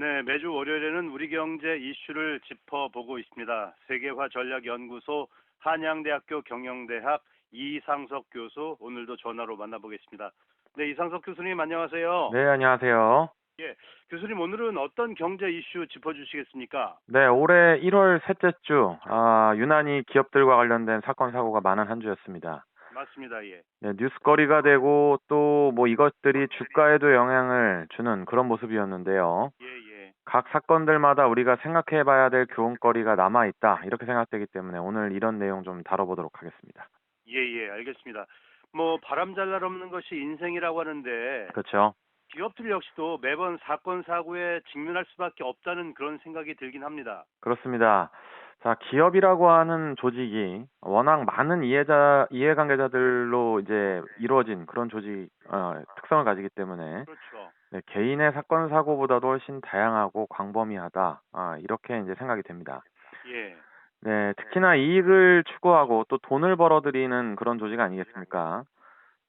네, 매주 월요일에는 우리 경제 이슈를 짚어보고 있습니다. 세계화전략연구소 한양대학교 경영대학 이상석 교수 오늘도 전화로 만나보겠습니다. 네, 이상석 교수님 안녕하세요. 네, 안녕하세요. 예, 교수님 오늘은 어떤 경제 이슈 짚어주시겠습니까? 네, 올해 1월 셋째 주, 유난히 기업들과 관련된 사건, 사고가 많은 한 주였습니다. 맞습니다. 예, 네, 뉴스거리가 되고 또 뭐 이것들이 주가에도 영향을 주는 그런 모습이었는데요. 예, 예. 각 사건들마다 우리가 생각해 봐야 될 교훈거리가 남아있다. 이렇게 생각되기 때문에 오늘 이런 내용 좀 다뤄보도록 하겠습니다. 예, 예, 알겠습니다. 뭐 바람 잘 날 없는 것이 인생이라고 하는데 그렇죠. 기업들 역시도 매번 사건 사고에 직면할 수밖에 없다는 그런 생각이 들긴 합니다. 그렇습니다. 자, 기업이라고 하는 조직이 워낙 많은 이해관계자들로 이제 이루어진 그런 특성을 가지기 때문에 그렇죠. 네, 개인의 사건 사고보다도 훨씬 다양하고 광범위하다. 이렇게 이제 생각이 됩니다. 예. 네, 특히나 이익을 추구하고 또 돈을 벌어들이는 그런 조직 아니겠습니까?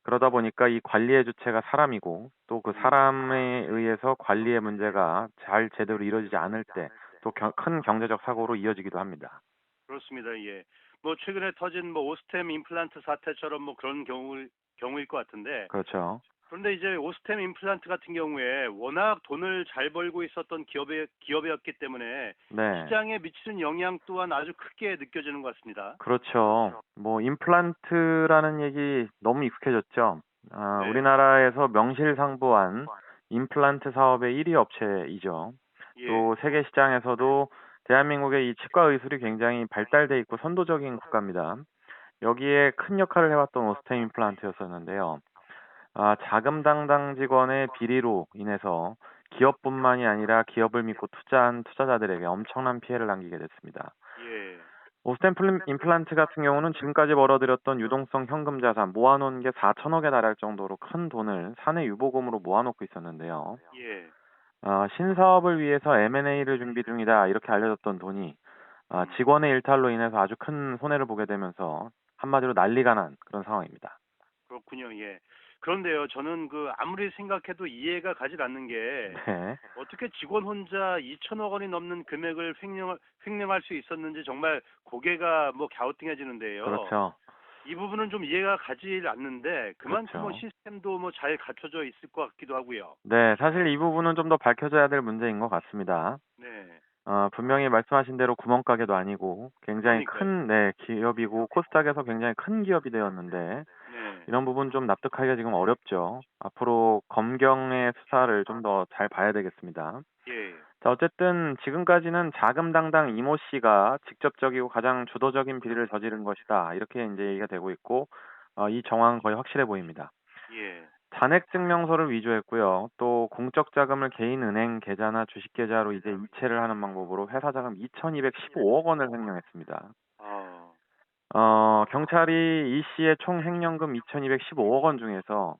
그러다 보니까 이 관리의 주체가 사람이고 또 그 음. 사람에 의해서 관리의 문제가 잘 제대로 이루어지지 않을 때 또 큰 경제적 사고로 이어지기도 합니다. 그렇습니다. 예. 뭐 최근에 터진 뭐 오스템 임플란트 사태처럼 뭐 그런 경우일 것 같은데 그렇죠. 그런데 이제 오스템 임플란트 같은 경우에 워낙 돈을 잘 벌고 있었던 기업이었기 때문에 네. 시장에 미치는 영향 또한 아주 크게 느껴지는 것 같습니다. 그렇죠. 뭐 임플란트라는 얘기 너무 익숙해졌죠. 네. 우리나라에서 명실상부한 임플란트 사업의 1위 업체이죠. 예. 또 세계 시장에서도 대한민국의 이 치과 의술이 굉장히 발달돼 있고 선도적인 국가입니다. 여기에 큰 역할을 해왔던 오스템 임플란트였었는데요. 자금 당당 직원의 비리로 인해서 기업뿐만이 아니라 기업을 믿고 투자한 투자자들에게 엄청난 피해를 남기게 됐습니다. 예. 오스템 임플란트 같은 경우는 지금까지 벌어들였던 유동성 현금 자산 모아놓은 게 4천억에 달할 정도로 큰 돈을 사내 유보금으로 모아놓고 있었는데요. 예. 신사업을 위해서 M&A를 준비 중이다 이렇게 알려졌던 돈이 음. 직원의 일탈로 인해서 아주 큰 손해를 보게 되면서 한마디로 난리가 난 그런 상황입니다. 그렇군요. 예. 그런데요, 저는 그 아무리 생각해도 이해가 가질 않는 게 네, 어떻게 직원 혼자 2천억 원이 넘는 금액을 횡령할 수 있었는지 정말 고개가 뭐 갸우뚱해지는데요. 그렇죠. 이 부분은 좀 이해가 가질 않는데 그만큼 뭐 그렇죠. 시스템도 뭐 잘 갖춰져 있을 것 같기도 하고요. 네, 사실 이 부분은 좀 더 밝혀져야 될 문제인 것 같습니다. 네. 분명히 말씀하신 대로 구멍가게도 아니고 굉장히 그러니까요. 큰 네, 기업이고 코스닥에서 굉장히 큰 기업이 되었는데 네. 이런 부분 좀 납득하기가 지금 어렵죠. 앞으로 검경의 수사를 좀 더 잘 봐야 되겠습니다. 예. 자, 어쨌든 지금까지는 자금 당당 이모 씨가 직접적이고 가장 주도적인 비리를 저지른 것이다. 이렇게 이제 얘기가 되고 있고 이 정황은 거의 확실해 보입니다. 예. 잔액 증명서를 위조했고요. 또 공적 자금을 개인 은행 계좌나 주식 계좌로 이제 이체를 하는 방법으로 회사 자금 2,215억 원을 횡령했습니다. 아. 경찰이 이 씨의 총 횡령금 2,215억 원 중에서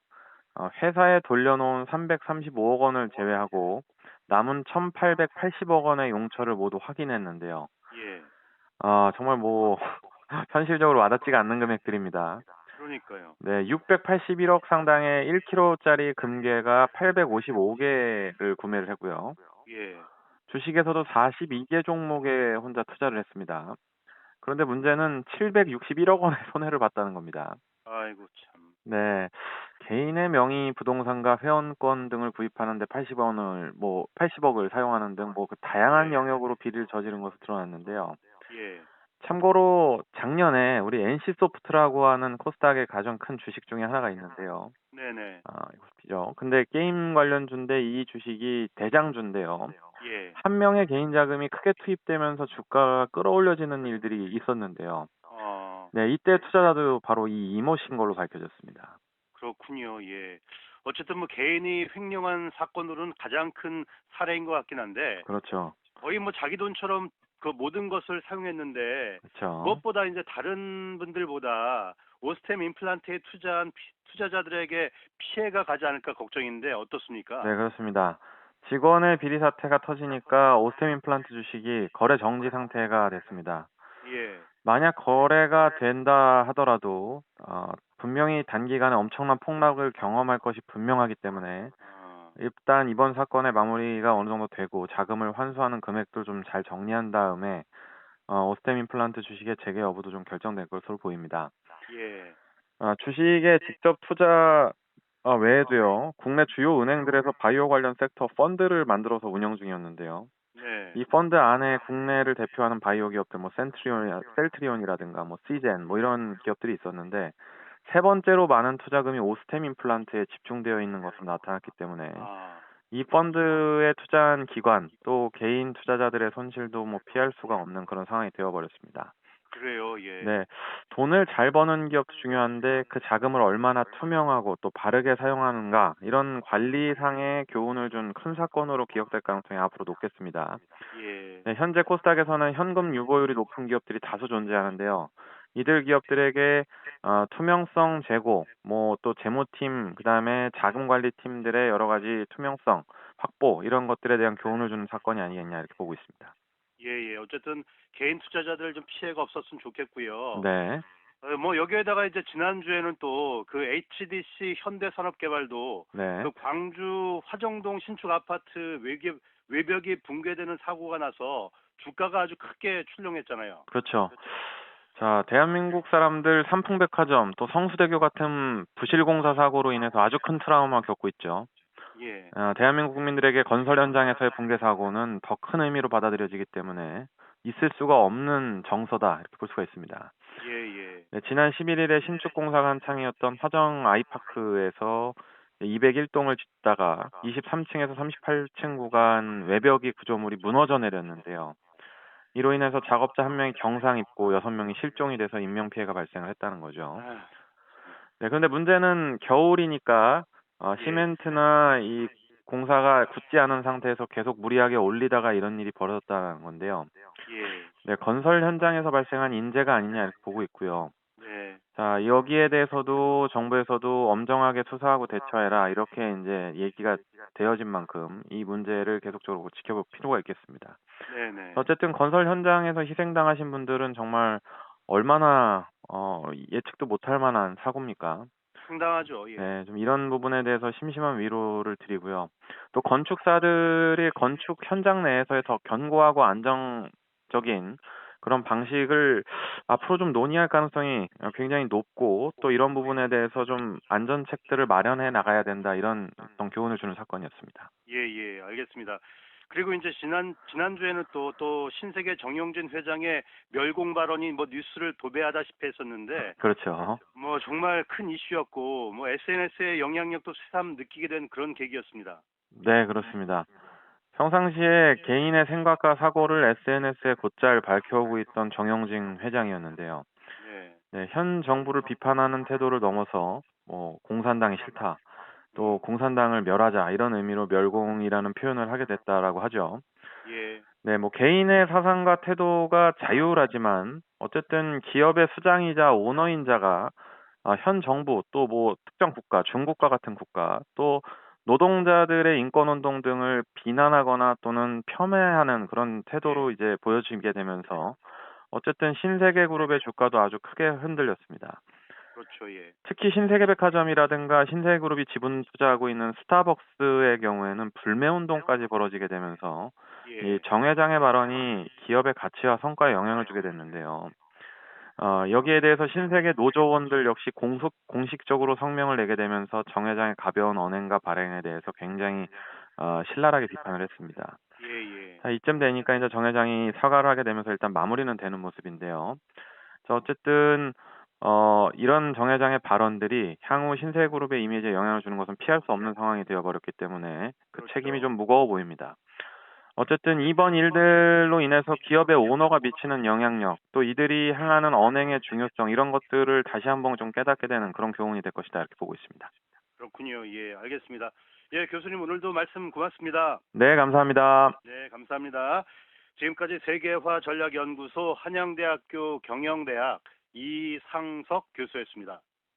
회사에 돌려놓은 335억 원을 제외하고 남은 1,880억 원의 용처를 모두 확인했는데요. 예. 정말 뭐 현실적으로 와닿지가 않는 금액들입니다. 그러니까요. 네, 681억 상당의 1kg짜리 금괴가 855개를 구매를 했고요. 예. 주식에서도 42개 종목에 혼자 투자를 했습니다. 그런데 문제는 761억 원의 손해를 봤다는 겁니다. 아이고 참. 네, 개인의 명의 부동산과 회원권 등을 구입하는데 80억을 사용하는 등 뭐 그 다양한 네. 영역으로 비리를 저지른 것으로 드러났는데요. 예. 참고로 작년에 우리 NC소프트라고 하는 코스닥의 가장 큰 주식 중에 하나가 있는데요. 네네. 이거 근데 게임 관련주인데 이 주식이 대장주인데요. 예. 한 명의 개인 자금이 크게 투입되면서 주가가 끌어올려지는 일들이 있었는데요. 어. 네, 이때 투자자도 바로 이 이모신 걸로 밝혀졌습니다. 그렇군요. 예. 어쨌든 뭐 개인이 횡령한 사건으로는 가장 큰 사례인 것 같긴 한데 그렇죠. 거의 뭐 자기 돈처럼 그 모든 것을 사용했는데 그렇죠. 무엇보다 이제 다른 분들보다 오스템 임플란트에 투자한 투자자들에게 피해가 가지 않을까 걱정인데 어떻습니까? 네, 그렇습니다. 직원의 비리 사태가 터지니까 오스템 임플란트 주식이 거래 정지 상태가 됐습니다. 예. 만약 거래가 된다 하더라도 분명히 단기간에 엄청난 폭락을 경험할 것이 분명하기 때문에 어. 일단 이번 사건의 마무리가 어느 정도 되고 자금을 환수하는 금액도 좀 잘 정리한 다음에 오스템 임플란트 주식의 재개 여부도 좀 결정될 것으로 보입니다. 예. 주식에 직접 투자 외에도요, 국내 주요 은행들에서 바이오 관련 섹터 펀드를 만들어서 운영 중이었는데요. 네. 이 펀드 안에 국내를 대표하는 바이오 기업들, 뭐 셀트리온이라든가 뭐 시젠, 뭐 이런 기업들이 있었는데 세 번째로 많은 투자금이 오스템 임플란트에 집중되어 있는 것으로 나타났기 때문에 아, 이 펀드에 투자한 기관 또 개인 투자자들의 손실도 뭐 피할 수가 없는 그런 상황이 되어버렸습니다. 그래요. 예. 네, 돈을 잘 버는 기업도 중요한데 그 자금을 얼마나 투명하고 또 바르게 사용하는가 이런 관리상의 교훈을 준 큰 사건으로 기억될 가능성이 앞으로 높겠습니다. 예. 네, 현재 코스닥에서는 현금 유보율이 높은 기업들이 다수 존재하는데요. 이들 기업들에게 투명성 제고, 뭐 또 재무팀, 그다음에 자금 관리팀들의 여러 가지 투명성 확보 이런 것들에 대한 교훈을 주는 사건이 아니겠냐 이렇게 보고 있습니다. 예, 예. 어쨌든 개인 투자자들 좀 피해가 없었으면 좋겠고요. 네, 뭐 여기에다가 이제 지난주에는 또 그 HDC 현대산업개발도 네, 그 광주 화정동 신축 아파트 외벽이 붕괴되는 사고가 나서 주가가 아주 크게 출렁했잖아요. 그렇죠. 자, 대한민국 사람들 삼풍백화점 또 성수대교 같은 부실공사 사고로 인해서 아주 큰 트라우마 겪고 있죠. 예. 대한민국 국민들에게 건설 현장에서의 붕괴 사고는 더 큰 의미로 받아들여지기 때문에 있을 수가 없는 정서다 이렇게 볼 수가 있습니다. 예, 예. 네, 지난 11일에 신축 공사가 한창이었던 화정 아이파크에서 201동을 짓다가 23층에서 38층 구간 외벽이 구조물이 무너져 내렸는데요. 이로 인해서 작업자 한 명이 경상 입고 6명이 실종이 돼서 인명 피해가 발생을 했다는 거죠. 아, 네, 그런데 문제는 겨울이니까 예. 시멘트나 이 공사가 굳지 않은 상태에서 계속 무리하게 올리다가 이런 일이 벌어졌다는 건데요. 예. 네, 건설 현장에서 발생한 인재가 아니냐 이렇게 보고 있고요. 네. 자, 여기에 대해서도 정부에서도 엄정하게 수사하고 대처해라 이렇게 이제 얘기가 되어진 만큼 이 문제를 계속적으로 지켜볼 필요가 있겠습니다. 네, 네. 어쨌든 건설 현장에서 희생당하신 분들은 정말 얼마나 예측도 못할 만한 사고입니까? 황당하죠. 예. 네, 좀 이런 부분에 대해서 심심한 위로를 드리고요. 또 건축사들이 건축 현장 내에서의 더 견고하고 안정적인 그런 방식을 앞으로 좀 논의할 가능성이 굉장히 높고 또 이런 부분에 대해서 좀 안전책들을 마련해 나가야 된다 이런 어떤 교훈을 주는 사건이었습니다. 예, 예. 알겠습니다. 그리고 이제 지난주에는 또 신세계 정용진 회장의 멸공 발언이 뭐 뉴스를 도배하다시피 했었는데 그렇죠. 뭐 정말 큰 이슈였고 뭐 SNS의 영향력도 새삼 느끼게 된 그런 계기였습니다. 네, 그렇습니다. 평상시에 개인의 생각과 사고를 SNS에 곧잘 밝혀오고 있던 정영진 회장이었는데요. 네. 네, 현 정부를 비판하는 태도를 넘어서 뭐 공산당이 싫다, 또 음. 공산당을 멸하자 이런 의미로 멸공이라는 표현을 하게 됐다라고 하죠. 예. 네, 뭐 개인의 사상과 태도가 자율하지만 어쨌든 기업의 수장이자 오너인 자가 현 정부 또 뭐 특정 국가, 중국과 같은 국가 또 노동자들의 인권운동 등을 비난하거나 또는 폄훼하는 그런 태도로 예. 이제 보여지게 되면서 어쨌든 신세계 그룹의 주가도 아주 크게 흔들렸습니다. 그렇죠. 예. 특히 신세계백화점이라든가 신세계그룹이 지분 투자하고 있는 스타벅스의 경우에는 불매운동까지 벌어지게 되면서 이 예. 정 회장의 발언이 기업의 가치와 성과에 영향을 주게 됐는데요. 여기에 대해서 신세계 노조원들 역시 공식적으로 성명을 내게 되면서 정 회장의 가벼운 언행과 발행에 대해서 굉장히 신랄하게 비판을 했습니다. 예, 예. 자, 이쯤 되니까 이제 정 회장이 사과를 하게 되면서 일단 마무리는 되는 모습인데요. 자, 어쨌든 이런 정 회장의 발언들이 향후 신세그룹의 이미지에 영향을 주는 것은 피할 수 없는 상황이 되어버렸기 때문에 그 책임이 그렇죠. 좀 무거워 보입니다. 어쨌든 이번 일들로 인해서 기업의 오너가 미치는 영향력, 또 이들이 행하는 언행의 중요성 이런 것들을 다시 한번 좀 깨닫게 되는 그런 교훈이 될 것이다 이렇게 보고 있습니다. 그렇군요. 예, 알겠습니다. 예, 교수님 오늘도 말씀 고맙습니다. 네, 감사합니다. 네, 감사합니다. 지금까지 세계화 전략연구소 한양대학교 경영대학 이상석 교수였습니다.